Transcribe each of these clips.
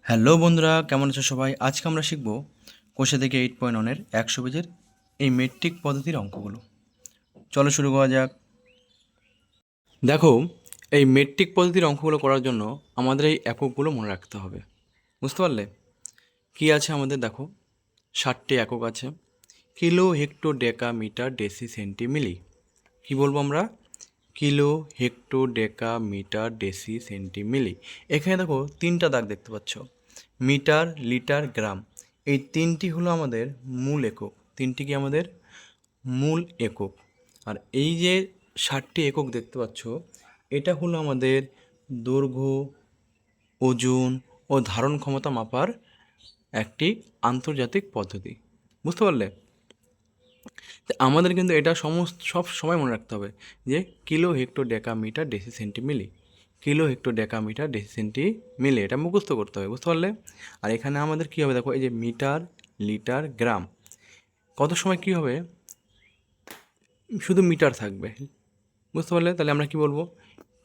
Hello বন্ধুরা, কেমন আছো সবাই? আজকে আমরা শিখব কোষে থেকে 8.1-এর 100 পেজের এই মেট্রিক পদ্ধতির অঙ্কগুলো। চলো শুরু করা যাক। দেখো, এই মেট্রিক পদ্ধতির অঙ্কগুলো করার জন্য আমাদের এই এককগুলো মনে রাখতে হবে। বুঝতে পারলে? কি আছে আমাদের? দেখো, 60টি একক আছে। কিলো, হেক্টো, ডেকা, মিটার, ডেসি, সেন্টি, মিলি। কি বলবো আমরা? কিলো, হেক্টো, ডেকা, মিটার, ডেসি, সেন্টি, মিলি। এখানে দেখো 3টা দাগ দেখতে পাচ্ছ, মিটার, লিটার, গ্রাম। এই 3টি হলো আমাদের মূল একক। 3টি কি আমাদের মূল একক। আর এই যে 60টি একক দেখতে পাচ্ছ, এটা হলো আমাদের দৈর্ঘ্য, ওজন ও ধারণ ক্ষমতা মাপার একটি আন্তর্জাতিক পদ্ধতি। বুঝতে পারলে? আমাদের কিন্তু এটা সব সময় মনে রাখতে হবে যে কিলো, হেক্টো, ডেকা, মিটার, ডেসি, সেন্টি, মিলি। কিলো, হেক্টো, ডেকা, মিটার, ডেসি, সেন্টি, মিলি, এটা মুখস্থ করতে হবে। বুঝতে পারলে? আর এখানে আমাদের কী হবে? দেখো, এই যে মিটার, লিটার, গ্রাম, কত সময় কী হবে? শুধু মিটার থাকবে। বুঝতে পারলে? তাহলে আমরা কি বলবো?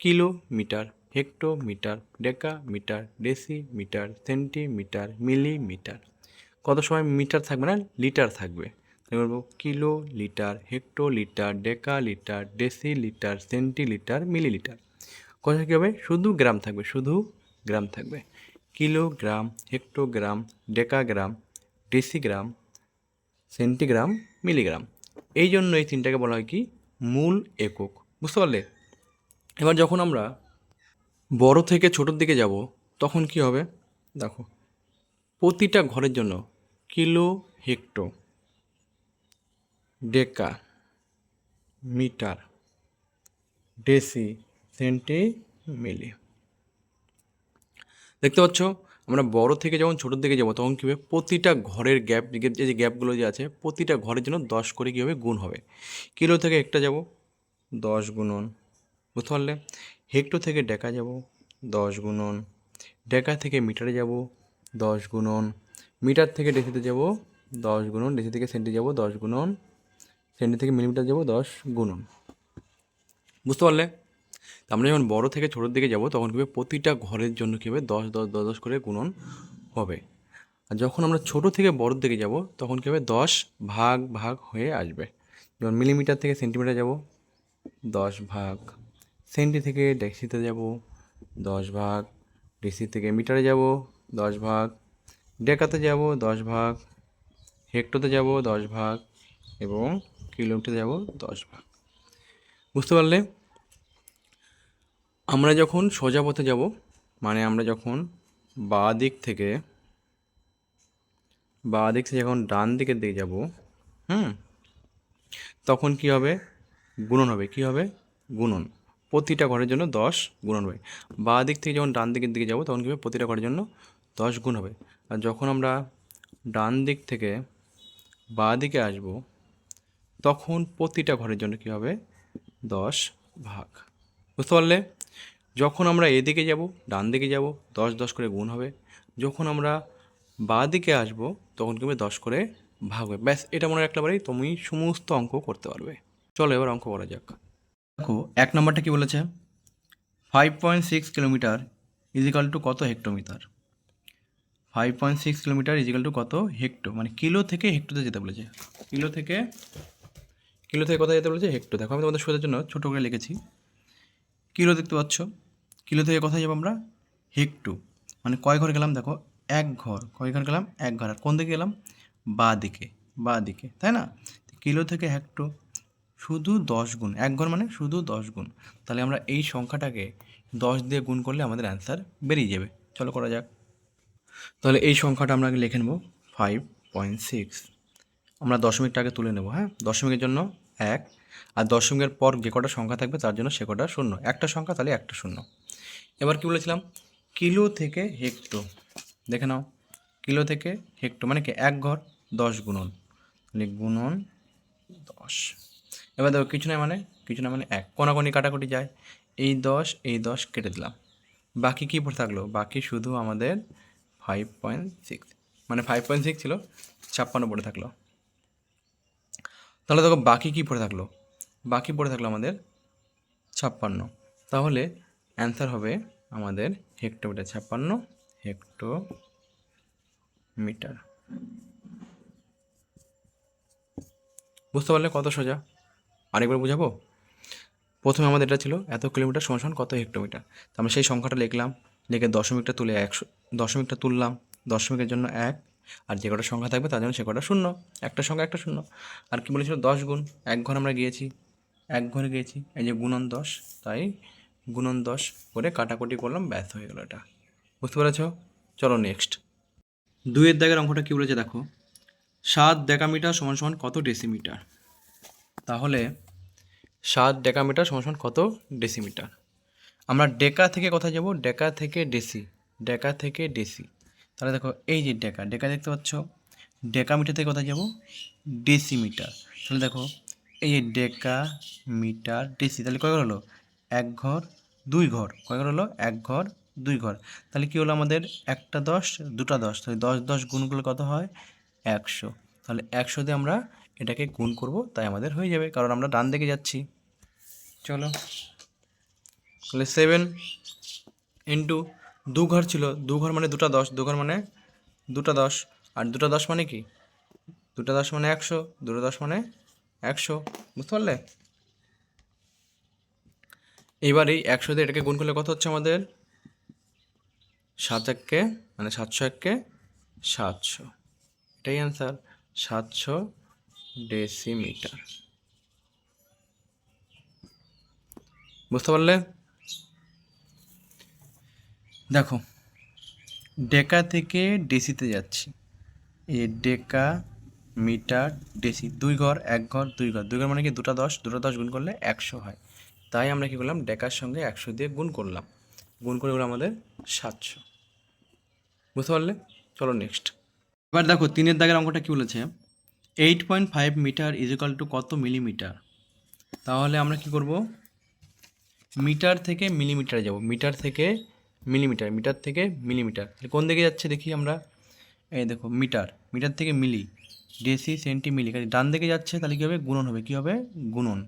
কিলো মিটার, হেক্টো মিটার, ডেকা metre, deci metre, centimetre, millimetre. কত সময় মিটার থাকবে না, লিটার থাকবে। তাই বলবো kilolitre, hectolitre, decalitre, decilitre, centilitre, millilitre. কথা কী হবে? শুধু গ্রাম থাকবে, শুধু গ্রাম থাকবে। Kilogram, hectogram, decagram, decigram, centigram, milligram. এই জন্য এই তিনটাকে বলা হয় কি? মূল একক। বুঝতে পারলে? এবার যখন আমরা বড় থেকে ছোটোর দিকে যাব, তখন কি হবে? দেখো, প্রতিটা ঘরের জন্য কিলো, হেক্টো, ডেকা, মিটার, ডেসি, সেন্টি, মিলি। দেখতে পাচ্ছ, আমরা বড় থেকে যখন ছোটোর দিকে যাব, তখন কী হবে? প্রতিটা ঘরের গ্যাপ, যে গ্যাপগুলো যে আছে, প্রতিটা ঘরের জন্য 10 করে কী হবে? গুণ হবে। কিলো থেকে একটা যাব, 10 গুণন। বুঝতে পারলে? হেক্টো থেকে ডেকা যাব, 10 গুণন। ডেকা থেকে মিটারে যাব, 10 গুণন। মিটার থেকে ডেসিতে যাব, 10 গুণন। ডেসি থেকে সেন্টি যাব, 10 গুণন। সেন্টি থেকে মিলিমিটার যাব, 10 গুণন। বুঝতে পারলে? আমরা যখন বড় থেকে ছোটোর দিকে যাব, তখন কী হবে? প্রতিটা ঘরের জন্য কী হবে? 10 10 10 10 করে গুণন হবে। আর যখন আমরা ছোটো থেকে বড়োর দিকে যাব, তখন কী হবে? 10 ভাগ ভাগ হয়ে আসবে। যেমন মিলিমিটার থেকে সেন্টিমিটার যাব, 10 ভাগ। সেন্টি থেকে ডেসিতে যাব, 10 ভাগ। ডেসি থেকে মিটারে যাব, 10 ভাগ। ডেকাতে যাব, 10 ভাগ। হেক্টোতে যাব, 10 ভাগ। এবং কিলোমিটারে যাব, 10 ভাগ। বুঝতে পারলে? আমরা যখন সোজা পথে যাব, মানে আমরা যখন বাঁ দিক থেকে যখন ডান দিকের দিকে যাব, তখন কি হবে? গুণন হবে। কি হবে? গুণন। প্রতিটা ঘরের জন্য 10 গুণন হবে। বাঁ দিক থেকে যখন ডান দিকের দিকে যাব, তখন কী হবে? প্রতিটা ঘরের জন্য 10 গুণ হবে। আর যখন আমরা ডান দিক থেকে বাঁ দিকে আসব, তখন প্রতিটা ঘরের জন্য কী হবে? 10 ভাগ। বুঝতে পারলে? যখন আমরা এদিকে যাব, ডান দিকে যাব, 10 10 করে গুণ হবে। যখন আমরা বাঁ দিকে আসব, তখন কী হবে? 10 করে ভাগ হবে। ব্যাস, এটা মনে রাখলে পারেই তুমি সমস্ত অঙ্ক করতে পারবে। চলো এবার অঙ্ক করা যাক। দেখো, 1 নম্বরটা কি বলেছে? 5.6 কিলোমিটার ইজিক্যাল টু কত হেক্টোমিটার? 5.6 কিলোমিটার ইজিক্যাল টু কত হেক্টো? মানে কিলো থেকে হেক্টোতে যেতে বলেছে। কিলো থেকে কোথায় যেতে বলেছে? হেক্টো। দেখো, আমি তোমাদের সুবিধার জন্য ছোটো করে লিখেছি। কিলো দেখতে পাচ্ছ, কিলো থেকে কোথায় যাবো আমরা? হেক্টো। মানে কয় ঘর গেলাম? দেখো, এক ঘর। কয় ঘর গেলাম? এক ঘর। আর কোন দিকে গেলাম? বাঁ দিকে, তাই না? কিলো থেকে হেক্টো শুধু 10 গুণ। এক ঘর মানে শুধু 10 গুণ। তাহলে আমরা এই সংখ্যাটাকে 10 দিয়ে গুণ করলে আমাদের অ্যান্সার বেরিয়ে যাবে। চলো করা যাক। তাহলে এই সংখ্যাটা আমরা আগে লিখে নেব 5.6। আমরা দশমিকটাকে তুলে নেব। হ্যাঁ, দশমিকের জন্য 1, আর দশমিকের পর যে কটা সংখ্যা থাকবে তার জন্য সে কটা শূন্য। একটা সংখ্যা, তাহলে একটা শূন্য। এবার কী বলেছিলাম? কিলো থেকে হেক্টো। দেখে নাও, কিলো থেকে হেক্টো মানে কি? এক ঘর, 10 গুণন, তাহলে গুণন 10। এবার দেখো, কিছু না মানে 1, কোনাকুনি কাটাকুটি যায়। এই 10 কেটে দিলাম। বাকি কী পড়ে থাকলো? বাকি শুধু আমাদের 5.6, মানে 5.6 ছিল, 56 পড়ে থাকলো। তাহলে দেখো, বাকি কী পড়ে থাকলো? বাকি পড়ে থাকলো আমাদের 56। তাহলে অ্যান্সার হবে আমাদের হেক্টোমিটার। 56 হেক্টোমিটার। মিটার। বুঝতে পারলে কত সোজা? আরেকবার বুঝাবো। প্রথমে আমাদের এটা ছিল এত কিলোমিটার সমান সমান কত হেক্টোমিটার। তো আমরা সেই সংখ্যাটা লিখলাম, লিখে দশমিকটা তুলে দশমিকটা তুললাম, দশমিকের জন্য 1, আর যে কটা সংখ্যা থাকবে তার জন্য সে কটা শূন্য, একটা সংখ্যা একটা শূন্য। আর কি বলেছিল 10 গুণ, এক ঘর আমরা গিয়েছি, এক ঘরে গিয়েছি, এই যে গুণন 10, তাই গুণন 10 করে কাটাকুটি করলাম, ব্যাস হয়ে গেল এটা। বুঝতে পেরেছ? চলো নেক্সট। 2-এর দাগের অঙ্কটা কী বলেছে দেখো, 7 ডেকামিটার সমান সমান কত ডেসিমিটার। তাহলে 7 ডেকামিটার সমান সমান কত ডেসিমিটার। আমরা ডেকা থেকে কোথায় যাব, ডেকা থেকে ডেসি, ডেকা থেকে ডেসি। তাহলে দেখো এই যে ডেকা, ডেকা দেখতে পাচ্ছ, ডেকামিটার থেকে কোথায় যাব, ডেসিমিটার। তাহলে দেখো এই যে ডেকা মিটার ডেসি, তাহলে কয় ঘর হলো, এক ঘর দুই ঘর, কয় ঘর হলো, এক ঘর দুই ঘর। তাহলে কী হলো আমাদের, একটা 10 দুটা 10, তাহলে 10 10 গুণ করলে কত হয়, 100। তাহলে 100 দিয়ে আমরা এটাকে গুণ করব, তাই আমাদের হয়ে যাবে, কারণ আমরা ডান দিকে যাচ্ছি। চলো, তাহলে 7 ইন্টু, দু ঘর ছিল, দু ঘর মানে দুটা 10, দু ঘর মানে দুটা 10, আর দুটা 10 মানে কি, দুটা 10 মানে 100, দুটো 10 মানে 100। বুঝতে পারলে? এবার এই 100 দিয়ে এটাকে গুণ করলে কত হচ্ছে আমাদের, 7 1 মানে 700 1 700, এটাই অ্যান্সার, 700 ডেসিমিটার। বুঝতে পারলে? দেখো ডেকা থেকে ডেসিতে যাচ্ছি, এই ডেকা মিটার ডেসি, দুই ঘর এক ঘর দুই ঘর, দুই ঘর মানে কি দুটা 10, দুটো 10 গুণ করলে 100 হয়, তাই আমরা কী করলাম, ডেকার সঙ্গে 100 দিয়ে গুণ করলাম, গুণ করে হলো আমাদের 700। বুঝতে পারলে? চলো নেক্সট। এবার দেখো 3-এর দাগের অঙ্কটা কী বলেছে, 8.5 মিটার ইজিক্যাল টু কত মিলিমিটার। তাহলে আমরা কি করব, মিটার থেকে মিলিমিটারে যাব, মিটার থেকে মিলিমিটার, মিটার থেকে মিলিমিটার, কোন দিকে যাচ্ছে দেখি আমরা, এই দেখো মিটার, মিটার থেকে মিলি, ডেসি সেন্টি মিলি, ডান দিকে যাচ্ছে, তাহলে কী হবে, গুণন হবে, কী হবে, গুণন।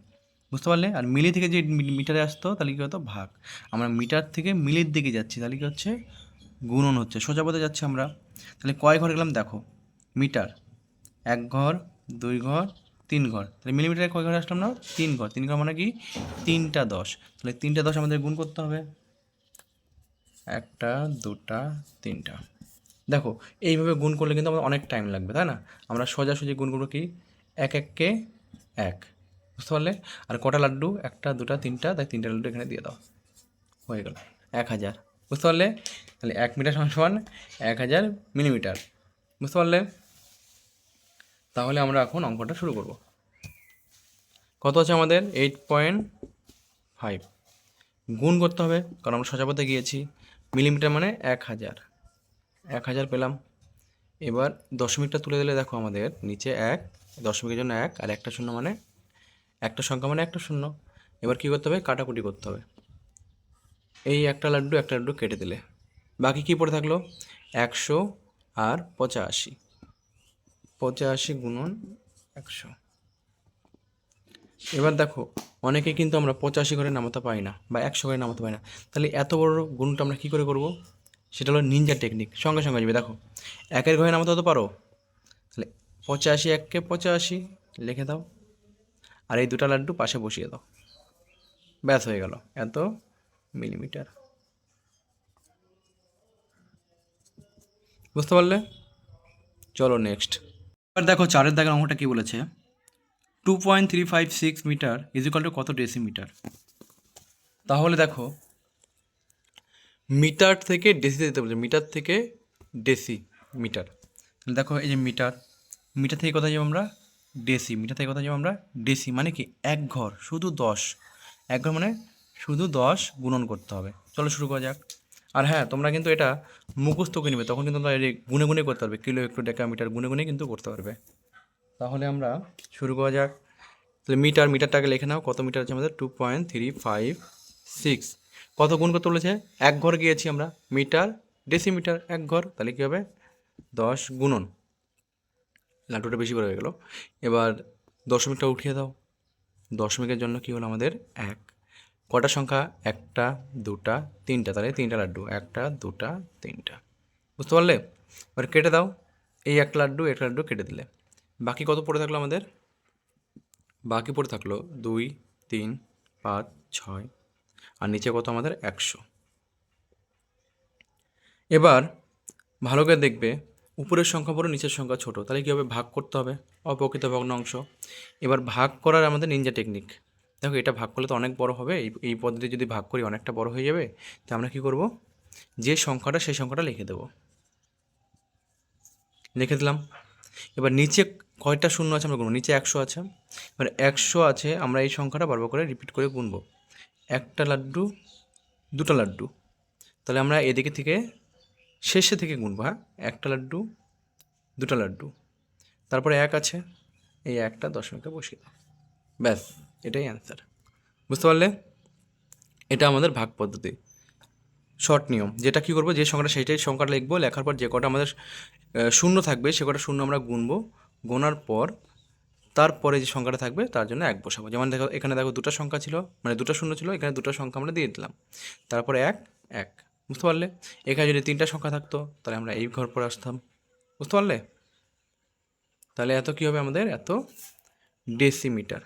বুঝতে পারলে? আর মিলি থেকে যে মিটারে আসতো তাহলে কী হতো, ভাগ। আমরা মিটার থেকে মিলির দিকে যাচ্ছি, তাহলে কী হচ্ছে, গুণন হচ্ছে, সোজা পথে যাচ্ছি আমরা। তাহলে কয় ঘর গেলাম দেখো, মিটার এক ঘর দুই ঘর তিন ঘর, তাহলে মিলিমিটারে কয় ঘরে আসলাম না, তিন ঘর, তিন ঘর মানে কি, তিনটা 10, তাহলে তিনটা 10 আমাদের গুণ করতে হবে, একটা দুটা তিনটা। দেখো এইভাবে গুণ করলে কিন্তু আমাদের অনেক টাইম লাগবে, তাই না? আমরা সোজাসুজি গুণ করবো কি, এক এককে এক। বুঝতে পারলে? আর কটা লাড্ডু, একটা দুটা তিনটা, তাই তিনটা লাড্ডু এখানে দিয়ে দাও, হয়ে গেল 1000। বুঝতে পারলে? তাহলে 1 মিটার সমান সমান 1000 মিলিমিটার। বুঝতে পারলে? তাহলে আমরা এখন অঙ্কটা শুরু করব। কত আছে আমাদের, 8.5, গুণ করতে হবে কারণ আমরা সোজা পথে গিয়েছি, মিলিমিটার মানে 1000, 1000 পেলাম। এবার দশমিকটা তুলে দিলে দেখো আমাদের নিচে 1, দশমিকের জন্য 1, আর একটা শূন্য মানে একটা সংখ্যা মানে একটা শূন্য। এবার কী করতে হবে, কাটাকুটি করতে হবে, এই একটা লাড্ডু কেটে দিলে বাকি কী পড়ে থাকলো, 100 আর 85, 85 গুণন 100। এবার দেখো অনেকে কিন্তু আমরা 85 ঘরে নামাতে পারি না, বা 100 ঘরে নামাতে পারি না, তাহলে এত বড় গুণটা আমরা কী করে করব, সেটা হলো নিনজা টেকনিক, সঙ্গে সঙ্গে যাবে। দেখো 1-এর ঘরে নামাতে তো পারো, তাহলে 85 1 85 লিখে দাও, আর এই দুটা লাড্ডু পাশে বসিয়ে দাও, ব্যাস হয়ে গেল এত মিলিমিটার। বুঝতে পারলে? চলো নেক্সট। এবার দেখো 4-এর দাগের অঙ্কটা কী বলেছে, 2.356 মিটার ইজিক্যাল টু কত ডেসিমিটার। তাহলে দেখো মিটার থেকে ডেসিতে যেতে বলছে, মিটার থেকে ডেসি মিটার। তাহলে দেখো এই যে মিটার, মিটার থেকে কোথায় যাবো আমরা, ডেসি, মিটার থেকে কোথায় যাবো আমরা, ডেসি মানে কি এক ঘর শুধু 10, এক ঘর মানে শুধু 10 গুণন করতে হবে। চলো শুরু করা যাক। আর হ্যাঁ, তোমরা কিন্তু এটা মুখস্থ করে নেবে, তখন কিন্তু তোমরা গুনে গুনে করতে পারবে, কিলো একটু ডেকা মিটার গুনে গুনে কিন্তু করতে পারবে। তাহলে আমরা শুরু করা যাক। তাহলে মিটারটাকে লিখে নাও, কত মিটার আছে আমাদের, 2.356, কত গুণ করতে বলেছে, এক ঘর গিয়েছি আমরা, মিটার ডেসিমিটার এক ঘর, তাহলে কী হবে 10 গুণন, লাড্ডুটা বেশি করে হয়ে গেল। এবার দশমিকটা উঠিয়ে দাও, দশমিকের জন্য কী হলো আমাদের 1, কটা সংখ্যা, একটা দুটা তিনটা, তাহলে তিনটা লাড্ডু, একটা দুটা তিনটা। বুঝতে পারলে? এবার কেটে দাও, এই একটা লাড্ডু কেটে দিলে বাকি কত পড়ে থাকলো আমাদের? বাকি পড়ে থাকলো 2, 3, 5, 6 আর নিচে কত আমাদের 100। এবার ভালো করে দেখবে উপরের সংখ্যা বড় নিচের সংখ্যা ছোট, তাহলে কী হবে? ভাগ করতে হবে অপ্রকৃত ভগ্নাংশ। এবার ভাগ করার আমাদের নিনজা টেকনিক। দেখো এটা ভাগ করলে তো অনেক বড় হবে, এই পদ্ধতি যদি ভাগ করি অনেকটা বড় হয়ে যাবে। তো আমরা কী করব? যে সংখ্যাটা সেই সংখ্যাটা লিখে দেব। লিখে দিলাম। এবার নিচে কয়টা শূন্য আছে আমরা গুনবো। নিচে 100 আছে, এবার 100 আছে, আমরা এই সংখ্যাটা বারবার করে রিপিট করে গুনবো। একটা লাড্ডু, দুটা লাড্ডু, তাহলে আমরা এদিকে থেকে শেষে থেকে গুনবো। হ্যাঁ, একটা লাড্ডু, দুটা লাড্ডু, তারপরে 1 আছে, এই একটা দশমিকটা বসিয়ে দাও। ব্যাস, এটাই অ্যান্সার। বুঝতে পারলে? এটা আমাদের ভাগ পদ্ধতি, শর্ট নিয়ম। যেটা কী করবো, যে সংখ্যাটা সেইটাই সংখ্যাটা লিখবো, লেখার পর যে কটা আমাদের শূন্য থাকবে সে কটা শূন্য আমরা গুনবো। গোনার পর তারপরে যে সংখ্যাটা থাকবে তার জন্য 1 বসাবো। যেমন দেখো এখানে দেখো দুটো সংখ্যা ছিল, মানে দুটো শূন্য ছিল, এখানে দুটো সংখ্যা আমরা দিয়ে দিলাম, তারপরে 1, 1। বুঝতে পারলে? এখানে যদি 3টা সংখ্যা থাকতো তাহলে আমরা এই ঘর পরে আসতাম। বুঝতে পারলে? তাহলে এত কী হবে আমাদের? এত ডেসিমিটার।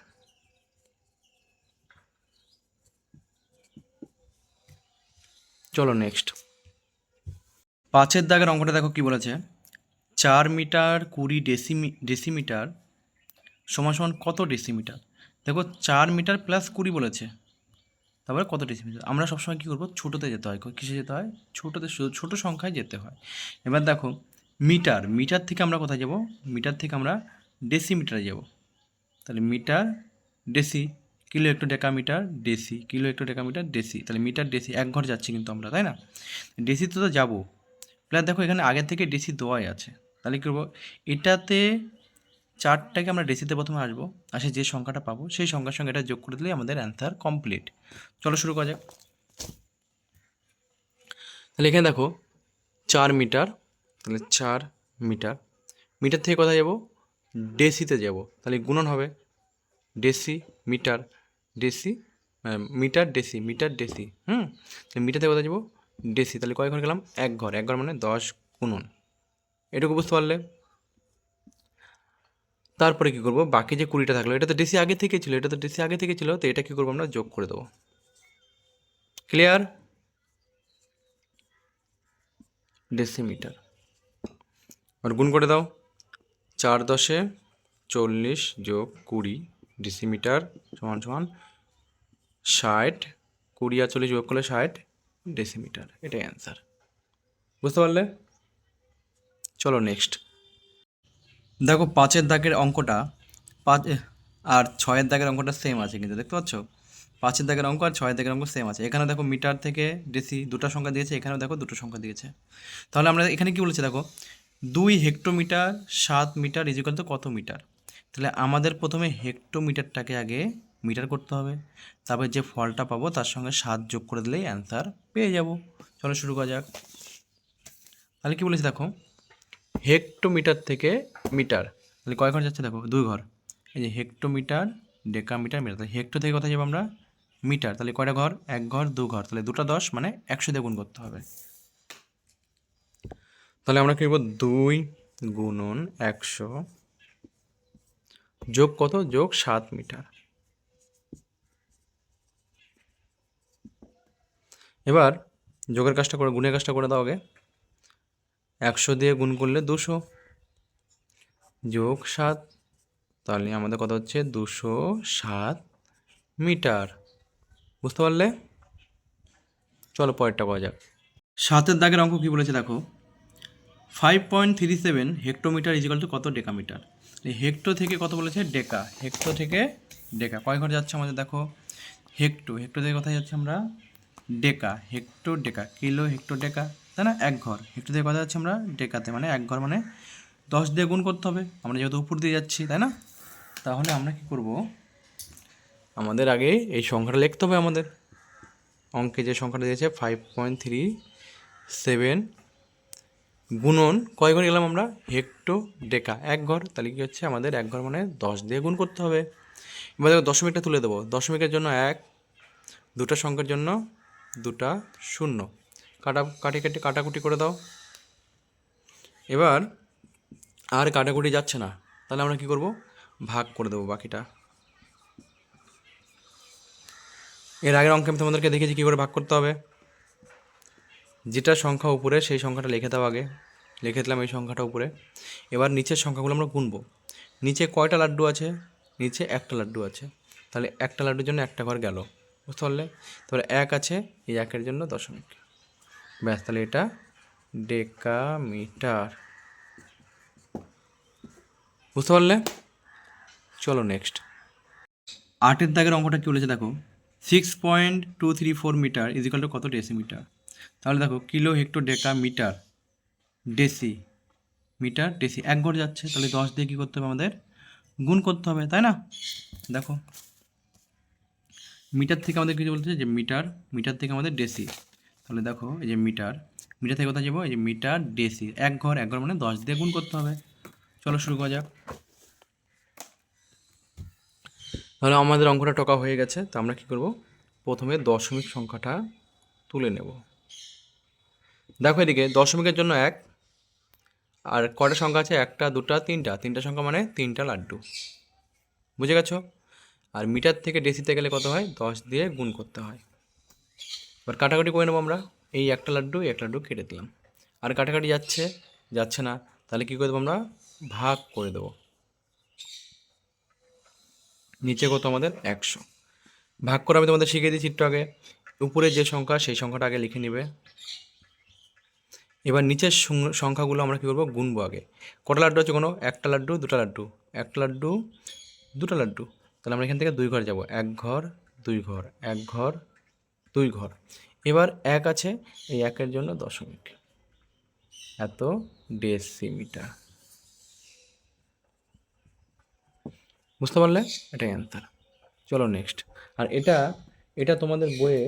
চলো নেক্সট। 5-এর দাগের অঙ্কটা দেখো কি বলেছে। 4 মিটার 20 ডেসিমিটার সমান সমান কত ডেসিমিটার? দেখো 4 মিটার প্লাস 20 বলেছে, তারপরে কত ডেসিমিটার। আমরা সবসময় কী করবো? ছোটোতে যেতে হয়। কিসে যেতে হয়? ছোটোতে, ছোটো সংখ্যায় যেতে হয়। এবার দেখো মিটার থেকে আমরা কোথায় যাব? মিটার থেকে আমরা ডেসিমিটারে যাব। তাহলে মিটার ডেসি, কিলো একটু ডেকামিটার ডেসি, কিলো একটু ডেকামিটার ডেসি, তাহলে মিটার ডেসি এক ঘর যাচ্ছি কিন্তু আমরা, তাই না? ডেসিতে তো যাবো। প্লাস দেখো এখানে আগের থেকে ডেসি দেওয়াই আছে, তাহলে কী করবো? এটাতে 4টাকে আমরা ডেসিতে প্রথমে আসবো, আসে যে সংখ্যাটা পাবো সেই সংখ্যার সঙ্গে এটা যোগ করে দিলেই আমাদের অ্যান্সার কমপ্লিট। চলো শুরু করা যাক। তাহলে এখানে দেখো 4 মিটার, তাহলে 4 মিটার, মিটার থেকে কোথায় যাব? ডেসিতে যাব, তাহলে গুণন হবে deci metre deci, metre deci metre deci. তাহলে মিটার থেকে কোথায় যাবো? ডেসি, তাহলে কয় ঘর গেলাম? 1 ঘর। 1 ঘর মানে 10 গুণন। এটুকু বুঝতে পারলে? তারপরে কী করবো? বাকি যে 20টা থাকলো, এটা তো ডেসি আগে থেকে ছিল, তো এটা কী করবো? আমরা যোগ করে দেবো। ক্লিয়ার? ডেসিমিটার। আর গুণ করে দাও। 4 10 40 যোগ 20 ডেসিমিটার সমান সমান 60, 20 আর 40 যোগ করলে 60 ডেসিমিটার। এটাই অ্যান্সার। বুঝতে পারলে? চলো নেক্সট। দেখো 5-এর দাগের অঙ্কটা 5 আর 6-এর দাগের অঙ্কটা সেম আছে কিন্তু, দেখতে পাচ্ছ? 5-এর দাগের অঙ্ক আর 6-এর দাগের অঙ্ক সেম আছে। এখানে দেখো মিটার থেকে ডেসি দুটো সংখ্যা দিয়েছে, এখানেও দেখো দুটো সংখ্যা দিয়েছে। তাহলে আমরা এখানে কি বলেছে দেখো, 2 হেক্টোমিটার 7 মিটার ইজিক্যাল টু কত মিটার? তাহলে আমাদের প্রথমে হেক্টোমিটারটাকে আগে মিটার করতে হবে, তারপরে যে ফলটা পাবো তার সঙ্গে 7 যোগ করে দিলেই অ্যান্সার পেয়ে যাব। চলো শুরু করা যাক। তাহলে কি বলেছে দেখো, হেক্টোমিটার থেকে মিটার, তাহলে কয় ঘর যাচ্ছে? দেখো 2 ঘর। এই যে হেক্টোমিটার ডেকামিটার মিটার, তাহলে হেক্টো থেকে কোথায় যাবো আমরা? মিটার, তাহলে কয়টা ঘর? 1 ঘর 2 ঘর, তাহলে 2টা 10 মানে 100 দিয়ে গুণ করতে হবে। তাহলে আমরা কী করবো? 2 গুণন 100 যোগ কত? যোগ 7 মিটার। এবার যোগের কাজটা করে গুণের কাজটা করে দাও আগে। 100 দিয়ে গুণ করলে 200 যোগ 7, তাহলে আমাদের কত হচ্ছে? 207 মিটার। বুঝতে পারলে? চলো পরেরটা করা যাক। 7-এর দাগের অঙ্ক কী বলেছে দেখো, 5.37 হেক্টোমিটার ইজিক্যাল টু কত ডেকামিটার? হেক্টো থেকে কত বলেছে? ডেকা। হেক্টো থেকে ডেকা কয় ঘর যাচ্ছে আমাদের? দেখো হেক্টো থেকে কোথায় যাচ্ছে আমরা? ডেকা। হেক্টো ডেকা, কিলো হেক্টো ডেকা, তাই না? 1 ঘর। হেক্টো থেকে কোথায় যাচ্ছে আমরা? ডেকাতে, মানে 1 ঘর মানে 10 দিয়ে গুণ করতে হবে, আমরা যেহেতু উপর দিয়ে যাচ্ছি, তাই না? তাহলে আমরা কি করব? আমাদের আগে এই সংখ্যাটা লিখতে হবে। আমাদের অঙ্কে যে সংখ্যাটা দিয়েছে 5.37 গুণন কয় ঘর গেলাম আমরা? হেক্টো ডেকা 1 ঘর, তাহলে কী হচ্ছে আমাদের? 1 ঘর মানে 10 দিয়ে গুণ করতে হবে। এবার দেখো দশমিকটা তুলে দেবো। দশমিকের জন্য 1, দুটা সংখ্যার জন্য দুটা 0, কাটাকুটি করে দাও। এবার আর কাটাকুটি যাচ্ছে না, তাহলে আমরা কী করব, ভাগ করে দেবো বাকিটা। এর আগের অঙ্কে আমি তোমাদেরকে দেখেছি কী করে ভাগ করতে হবে। যেটা সংখ্যা উপরে সেই সংখ্যাটা লিখে দাও আগে, লিখে দিলাম এই সংখ্যাটা উপরে। এবার নিচের সংখ্যাগুলো আমরা গুনবো। নিচে কয়টা লাড্ডু আছে, নিচে একটা লাড্ডু আছে, তাহলে একটা লাড্ডুর জন্য একটা ঘর গেল, বুঝতে পারলে। তারপরে এক আছে, এই একের জন্য দশমিক, ব্যাস, তাহলে এটা ডেকামিটার, বুঝতে পারলে। চলো নেক্সট, 8 দাগের অঙ্কটা কী বলেছে দেখো, 6.234 মিটার ইজিক্যাল টু কত ডেসিমিটার। তাহলে দেখো kilo hecto deca metre deci metre deci, এক ঘর যাচ্ছে, তাহলে 10 দিয়ে কী করতে হবে আমাদের, গুণ করতে হবে, তাই না। দেখো মিটার থেকে আমাদের কিছু বলতে যে মিটার, মিটার থেকে আমাদের ডেসি, তাহলে দেখো এই যে মিটার, মিটার থেকে কোথায় যাবো, এই যে মিটার ডেসি, এক ঘর মানে 10 দিয়ে গুণ করতে হবে। চলো শুরু করা যাক। তাহলে আমাদের অঙ্কটা টকা হয়ে গেছে, তো আমরা কী করব, প্রথমে দশমিক সংখ্যাটা তুলে নেব। দেখো এদিকে দশমিকের জন্য এক, আর কটা সংখ্যা আছে, একটা দুটা তিনটা, তিনটা সংখ্যা মানে তিনটা লাড্ডু, বুঝে গেছো। আর মিটার থেকে ডেসিতে গেলে কত হয়, 10 দিয়ে গুণ করতে হয়। এবার কাটাকাটি করে নেবো আমরা, এই একটা লাড্ডু এই একটা লাড্ডু কেটে দিলাম, আর কাটাকাটি যাচ্ছে না, তাহলে কী করে দেবো আমরা, ভাগ করে দেবো। নিচে কত আমাদের 100, ভাগ করে আমি তোমাদের শিখিয়ে দিচ্ছি একটু আগে। উপরে যে সংখ্যা সেই সংখ্যাটা আগে লিখে নিবে। এবার নিচের সংখ্যাগুলো আমরা কী করবো, গুনবো আগে। কটা লাড্ডু আছে কোনো, একটা লাড্ডু দুটা লাড্ডু, একটা লাড্ডু দুটা লাড্ডু, তাহলে আমরা এখান থেকে 2 ঘর যাব, এক ঘর 2 ঘর, এক ঘর 2 ঘর। এবার এক আছে, এই একের জন্য দশমিক, এত ডেসিমিটার, বুঝতে পারলে, এটাই অ্যান্সার। চলো নেক্সট, আর এটা এটা তোমাদের বইয়ে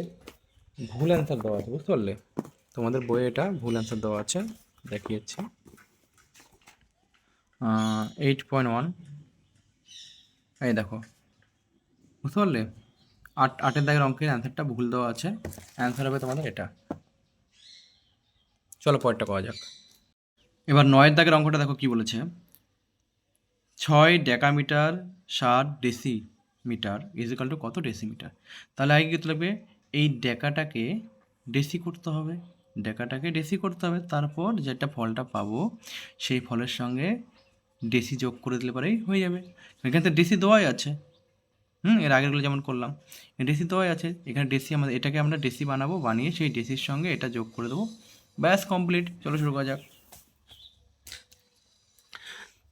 ভুল অ্যান্সার দেওয়া আছে, বুঝতে পারলে, তোমাদের বইয়ে এটা ভুল অ্যান্সার দেওয়া আছে, দেখিয়েছি 8.1, এই দেখো, বুঝতে পারলে, 8 দাগের অঙ্কের অ্যান্সারটা ভুল দেওয়া আছে, অ্যান্সার হবে তোমাদের এটা। চলো পরেরটা পাওয়া যাক। এবার 9 দাগের অঙ্কটা দেখো কি বলেছে, 6 ডেকামিটার 60 ডেসিমিটার ইজিক্যাল টু কত ডেসিমিটার। তাহলে আগে কী লাগবে, এই ডেকাটাকে ডেসি করতে হবে, ডেকাটাকে ডেসি করতে হবে, তারপর যেটা ফলটা পাবো সেই ফলের সঙ্গে ডেসি যোগ করে দিলে পরেই হয়ে যাবে। এখানে তো ডেসি দেওয়াই আছে, এর আগেরগুলো যেমন করলাম, ডেসি দেওয়াই আছে, এখানে ডেসি আমাদের, এটাকে আমরা ডেসি বানাবো, বানিয়ে সেই ডেসির সঙ্গে এটা যোগ করে দেবো, ব্যাস কমপ্লিট। চলো শুরু করা যাক।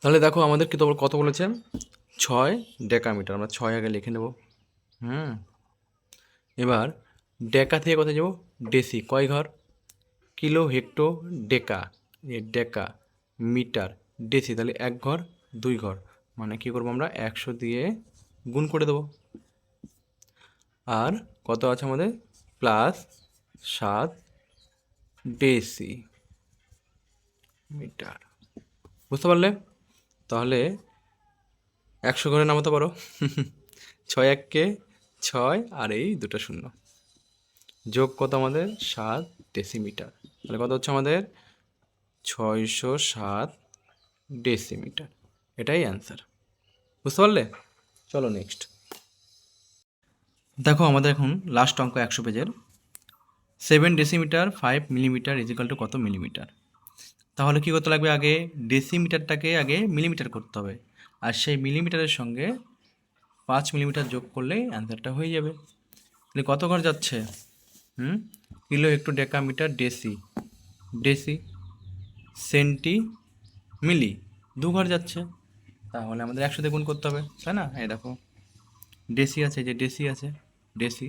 তাহলে দেখো আমাদের কি কত বলেছে, 6 ডেকামিটার, আমরা 6 আগে লিখে নেব। এবার ডেকা থেকে কোথায় যাব, ডেসি, কয় ঘর, কিলো হেক্টো ডেকা, ডেকা মিটার ডেসি, তাহলে এক ঘর 2 ঘর, মানে কী করবো আমরা 100 দিয়ে গুণ করে দেবো। আর কত আছে আমাদের, প্লাস 7 ডেসি মিটার, বুঝতে পারলে। তাহলে 100 ঘরে নামাতে পারো, 6 এককে 6 আর এই দুটো শূন্য, যোগ কত আমাদের 7 ডেসিমিটার, তাহলে কত হচ্ছে আমাদের 607 ডেসিমিটার, এটাই অ্যান্সার, বুঝতে পারলে। চলো নেক্সট, দেখো আমাদের এখন লাস্ট অঙ্ক 100 পেজের, 7 ডেসিমিটার 5 মিলিমিটার ইজিক্যাল টু কত মিলিমিটার। তাহলে কী করতে লাগবে, আগে ডেসিমিটারটাকে আগে মিলিমিটার করতে হবে, আর সেই মিলিমিটারের সঙ্গে 5 মিলিমিটার যোগ করলেই অ্যান্সারটা হয়ে যাবে। তাহলে কত ঘর যাচ্ছে, kilo hecto decametre deci, deci centi milli 2 ঘর যাচ্ছে, তাহলে আমাদের 100 দিয়ে গুণ করতে হবে, তাই না। এই দেখো ডেসি আছে, যে ডেসি আছে ডেসি,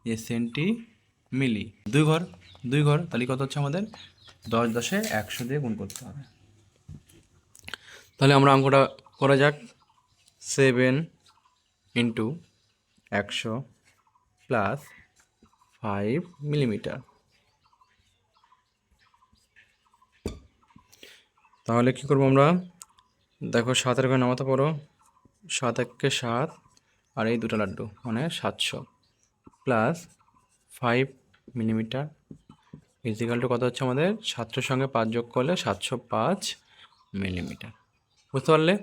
যে সেন্টি মিলি 2 ঘর 2 ঘর, তাহলে কত হচ্ছে আমাদের 10 10 100 দিয়ে গুণ করতে হবে। তাহলে আমরা অঙ্কটা করা যাক, 7 ইন্টু 100 প্লাস 5 মিলিমিটার, তাহলে কী করবো আমরা, দেখো 7 ঘরে নামাতে পারো, 7 1 7, আর এই দুটো লাড্ডু মানে 700 প্লাস 5 মিলিমিটার ইজিক্যাল টু কত হচ্ছে আমাদের, 700 সঙ্গে 5 যোগ করলে 705 মিলিমিটার, বুঝতে পারলে?